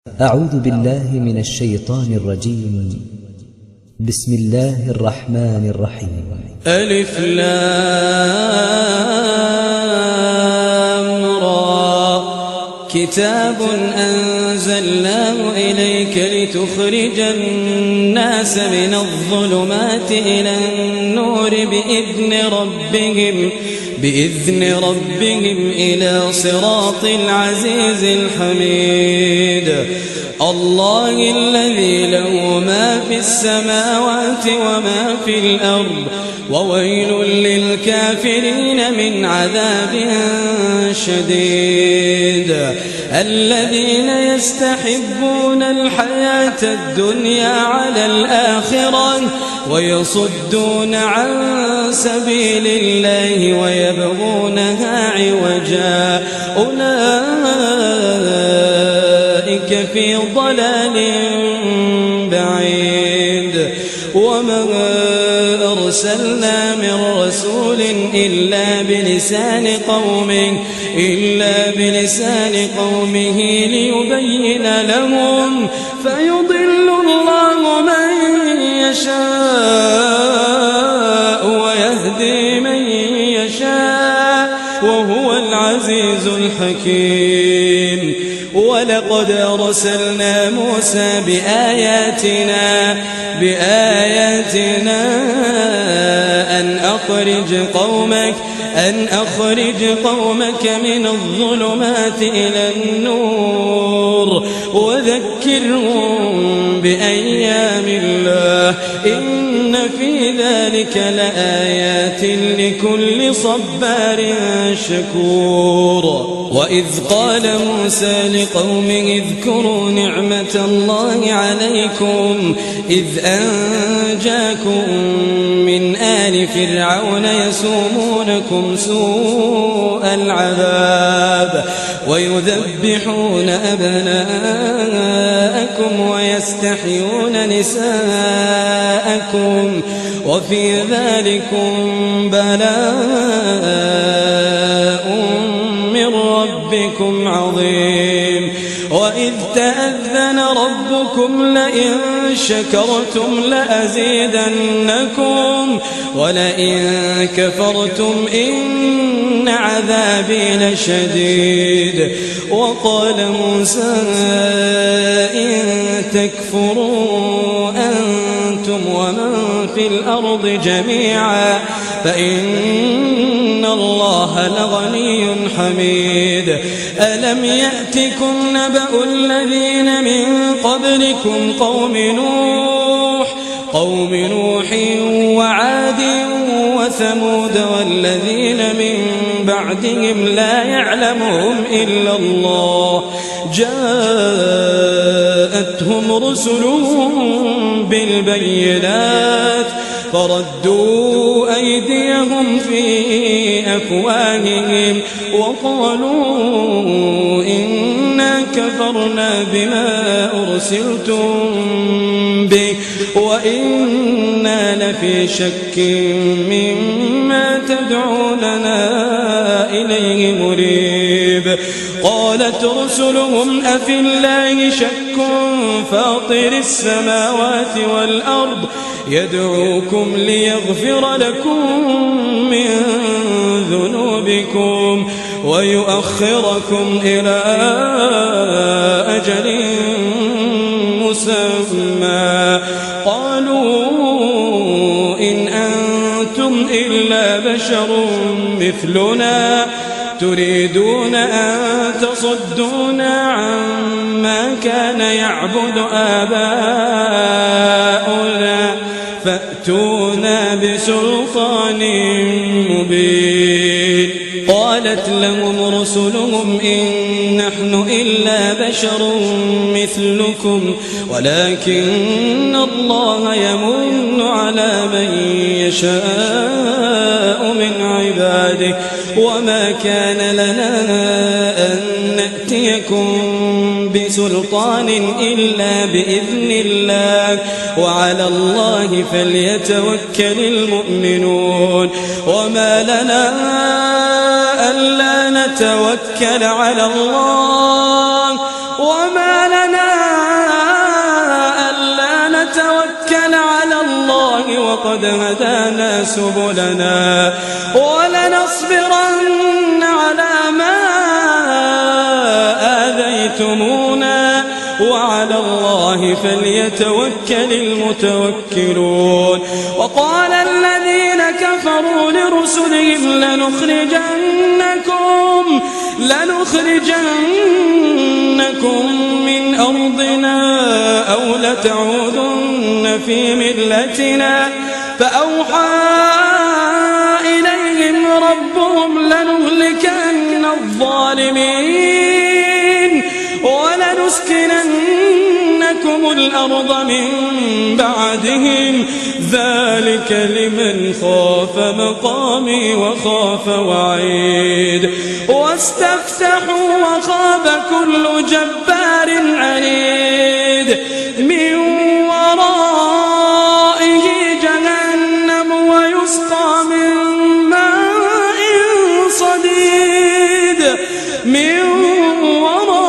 أعوذ بالله من الشيطان الرجيم. بسم الله الرحمن الرحيم. ألف لام را كتاب أنزلناه إليك لتخرج الناس من الظلمات إلى النور بإذن ربهم إلى صراط العزيز الحميد. الله الذي له ما في السماوات وما في الأرض وويل للكافرين من عذاب شديد. الذين يستحبون الحياة الدنيا على الآخرة ويصدون عن سبيل الله ويبغونها عوجا أولئك في ضلال بعيد. وما أرسلنا من رسول إلا بلسان قومه ليبين لهم فيضل الله من يشاء ويهدي من يشاء وهو العزيز الحكيم. ولقد أرسلنا موسى بآياتنا أن أخرج قومك من الظلمات إلى النور وذكرهم بأيام الله إن في ذلك لآيات لكل صبار شكور. وإذ قال موسى لقومه اذكروا نعمة الله عليكم إذ أنجاكم من آل فرعون يسومونكم سوء العذاب ويذبحون أبناءكم ويستحيون نساءكم وفي ذلكم بلاء من ربكم عظيم. وإذ تأذن ربكم لئن شكرتم لأزيدنكم ولئن كفرتم إن عذابي لشديد. وقال موسى إن تكفروا أنتم ومن في الأرض جميعا فإن الله لغني حميد. ألم يأتكم نبأ الذين من قبلكم قوم نوح وعاد وثمود والذين من بعدهم لا يعلمهم إلا الله جاءتهم رسلهم بالبينات فردوا أيديهم في أفواههم وقالوا إنا كفرنا بما أرسلتم به وإنا لفي شك مما تدعوننا إليه مريب. قالت رسلهم أفي الله شك فاطر السماوات والأرض يدعوكم ليغفر لكم من ذنوبكم ويؤخركم إلى أجل مسمى قالوا إن أنتم إلا بشر مثلنا تريدون أن تصدونا عما كان يعبد آباؤنا فأتونا بسلطان مبين. قالت لهم رسلهم إن نحن إلا بشر مثلكم ولكن الله يمن على من يشاء من عباده وما كان لنا أن نأتيكم بسلطان إلا بإذن الله وعلى الله فليتوكل المؤمنون. وما لنا ألا نتوكل على الله وما لنا وقد هدانا سبلنا ولنصبرن على ما آذيتمونا وعلى الله فليتوكل المتوكلون. وقال الذين كفروا لرسلهم لنخرجنكم من أرضنا أو لتعودن في ملتنا فأوحى إليهم ربهم لنهلكن الظالمين ولنسكننكم الأرض من بعدهم ذلك لمن خاف مقامي وخاف وعيد. واستفتحوا وخاب كل جبار عنيد من ورائه جهنم ويسقى من ماء صديد من ورائه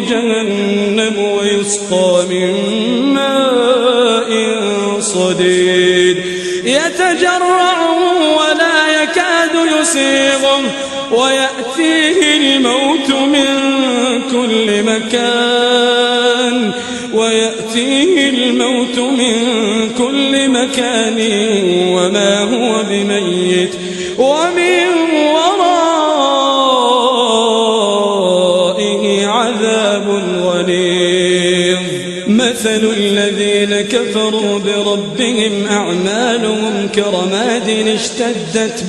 جهنم ويسقى من ماء صديد يتجرعه ولا يكاد يسيغه ويأتيه الموت من كل مكان وما هو بميت ومن ورائه عذاب غليظ. مثل الذين كفروا بربهم أعمالهم كرماد اشتدت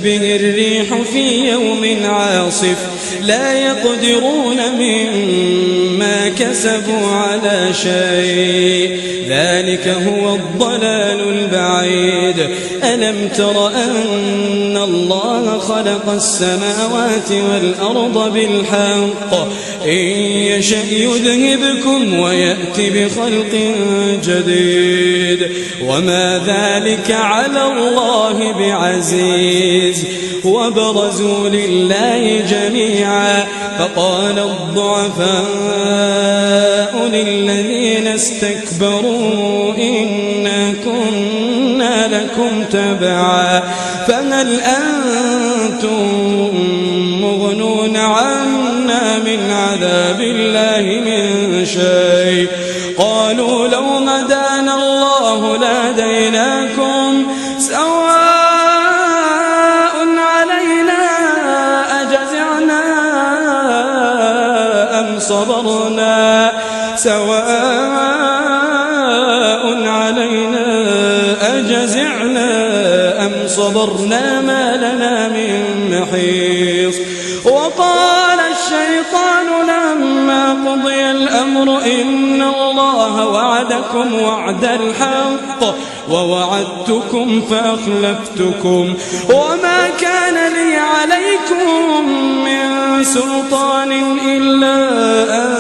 به الريح في يوم عاصف لا يقدرون مما كسبوا على شيء ذلك هو الضلال البعيد. ألم تر أن الله خلق السماوات والأرض بالحق إن يشأ يذهبكم ويأتي بخلق جديد وما ذلك على الله بعزيز. وبرزوا لله جميعا فقال الضعفاء للذين استكبروا إنا كنا لكم تبعا فهل أنتم مغنون عنا من عذاب الله من شيء قالوا لو هدانا الله لهديناكم سواء علينا أجزعنا أم صبرنا ما لنا من محيص. وقال الشيطان لما قضي الأمر إن الله وعدكم وعد الحق ووعدتكم فأخلفتكم وما كان لي عليكم من سلطان إلا أن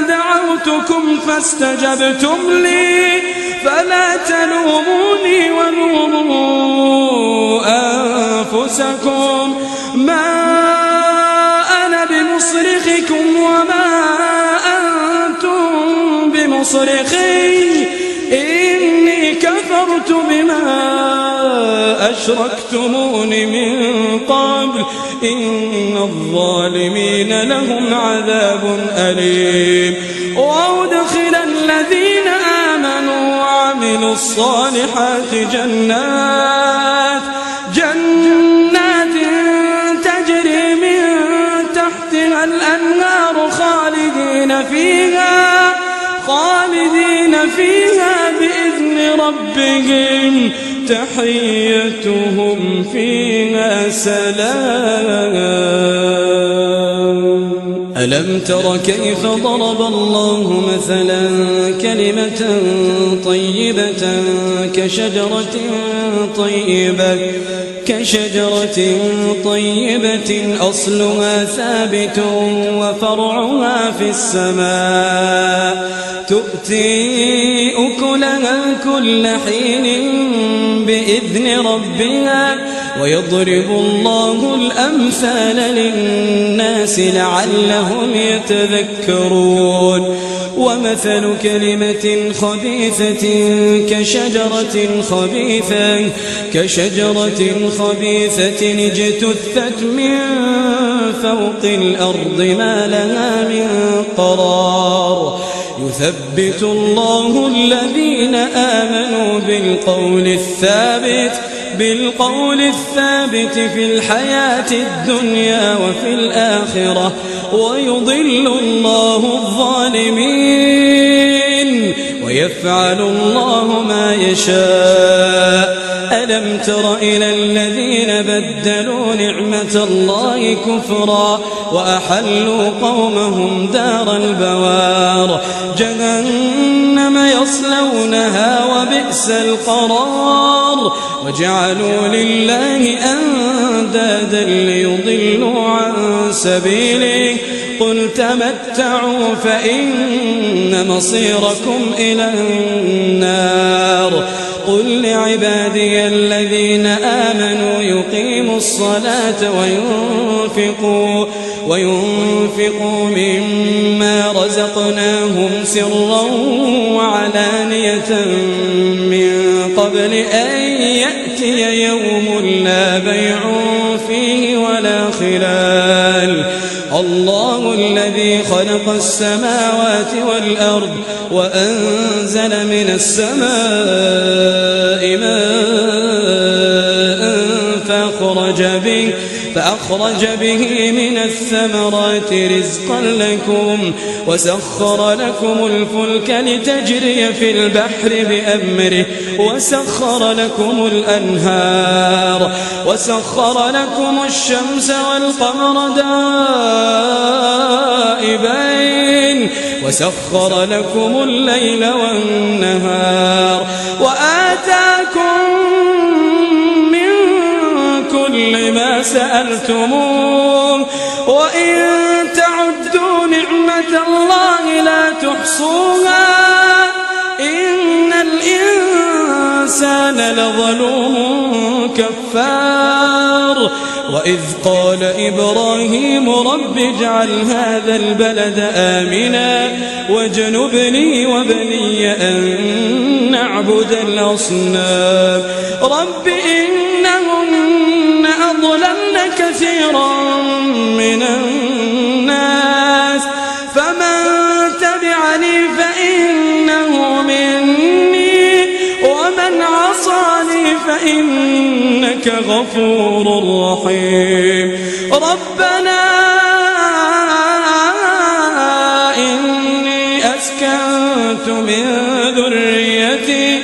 دعوتكم فاستجبتم لي فلا تلوموني ولوموا أنفسكم ما أنا بمصرخكم وما أنتم بمصرخي إني كفرت بما أشركتمون من قبل إن الظالمين لهم عذاب أليم. وأدخل الذين آمنوا وعملوا الصالحات جنات تجري من تحتها الأنهار خالدين فيها بإذن ربهم تحيتهم فيها سلام. ألم تر كيف ضرب الله مثلا كلمة طيبة كشجرة طيبة أصلها ثابت وفرعها في السماء تؤتي أكلها كل حين بإذن ربها ويضرب الله الأمثال للناس لعلهم يتذكرون ومثل كلمة خبيثة كشجرة خبيثة اجتثت من فوق الأرض ما لها من قرار يثبت الله الذين آمنوا بالقول الثابت في الحياة الدنيا وفي الآخرة ويضل الله الظالمين ويفعل الله ما يشاء ألم تر إلى الذين بدلوا نعمة الله كفرا وأحلوا قومهم دار البوار جهنم يصلونها وبئس القرار وجعلوا لله أندادا ليضلوا عن سبيله قل تمتعوا فإن مصيركم إلى النار قل لعبادي الذين آمنوا يقيموا الصلاة وينفقوا مما رزقناهم سرا وعلانية من قبل أن يأتي يوم لا بيع فيه ولا خلال الله الذي خلق السماوات والأرض وأنزل من السماء ماء فأخرج به من الثمرات رزقا لكم وسخر لكم الفلك لتجري في البحر بأمره وسخر لكم الأنهار وسخر لكم الشمس والقمر دائبين وسخر لكم الليل والنهار وآتاكم من كل ما سألتموه وإن تعدوا نعمة الله لا تحصوها إن الإنسان لظلوم كفار وإذ قال إبراهيم رب اجعل هذا البلد آمنا واجنبني وبني أن نعبد الأصنام رب إنهن أضللن كثيرا من الناس فمن تبعني فإنه مني ومن عصاني فإنك غفور رحيم ربنا إني أسكنت من ذريتي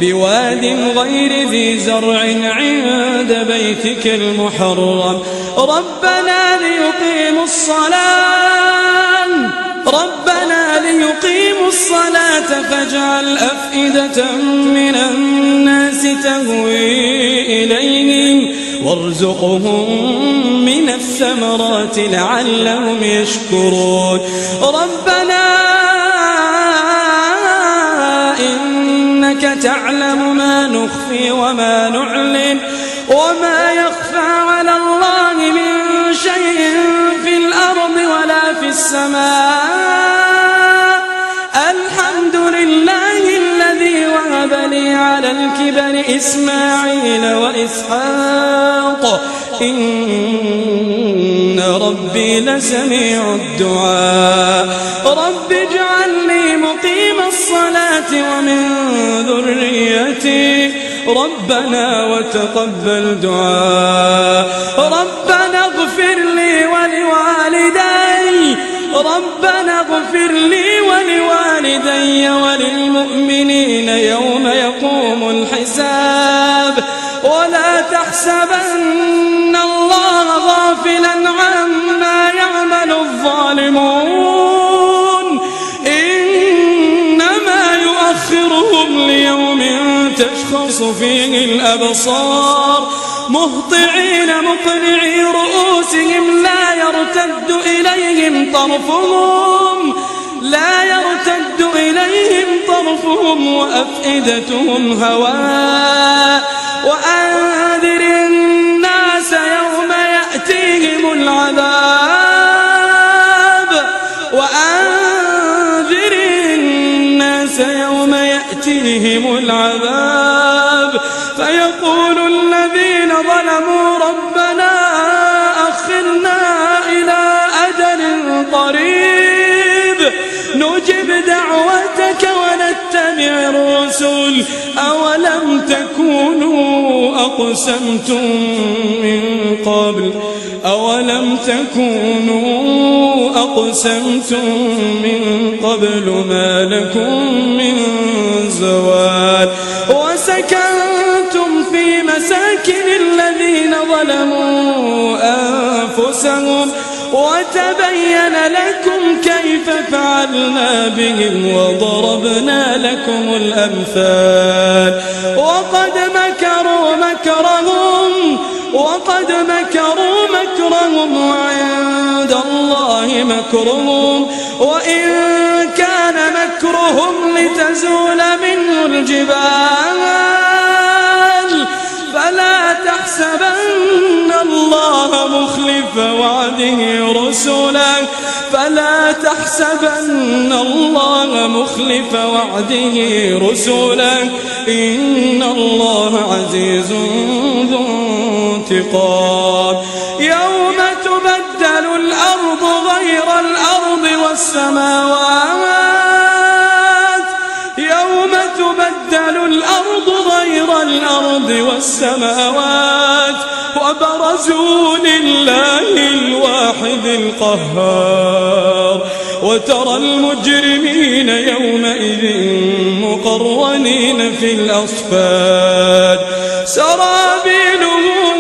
بواد غير ذي زرع عند بيتك المحرم ربنا ليقيموا الصلاة فاجعل أفئدة من الناس تهوي إليهم وارزقهم من الثمرات لعلهم يشكرون ربنا إنك تعلم ما نخفي وما نعلن وما يخفى على الله من شيء في الأرض ولا في السماء الحمد لله الذي وهب لي على الكبر إسماعيل وإسحاق إن ربي لسميع الدعاء رب اجعلني مقيم الصلاة ومن ذريتي ربنا وتقبل دعاء ربنا اغفر لي ولوالدي وللمؤمنين يوم يقوم الحساب ولا تحسبن الله غافلا عما يعمل الظالمون إنما يؤخرهم ليوم تشخص فيه الأبصار مهطعين مهطعين مقنعي رؤوسهم لا يرتد إليهم طرفهم وأفئدتهم هواء وأنذر الناس يوم يأتيهم العذاب فيقول الذين ظلموا ربنا أخرنا إلى أجل قريب نجب دعوتك ونتبع الرسل أولم تكونوا أقسمتم من قبل ما لكم من زوال وسكنتم في مساكن الذين ظلموا أنفسهم وتبين لكم كيف فعلنا بهم وضربنا لكم الأمثال وقد مكروا مكرهم وعند الله مكرهم وإن كان مكرهم لتزول منه الجبال فلا تحسبن الله مخلف وعده رسله إن الله عزيز ذو انتقام يوم تبدل الأرض غير الأرض والسماوات وبرزوا لله الواحد القهار وترى المجرمين يومئذ مقرنين في الأصفاد سرابيلهم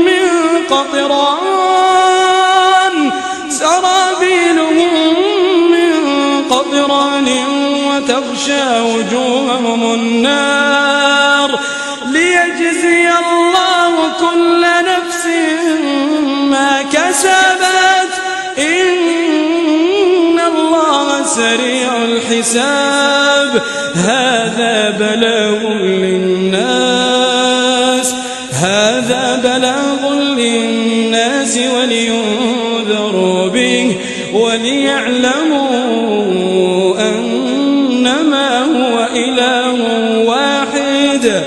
من قطران وتغشى وجوههم النار ليجزي الله كل نفس ما كسبت إن الله سريع الحساب هذا بلاغ للناس ولينذروا به وليعلموا أنما هو إله واحد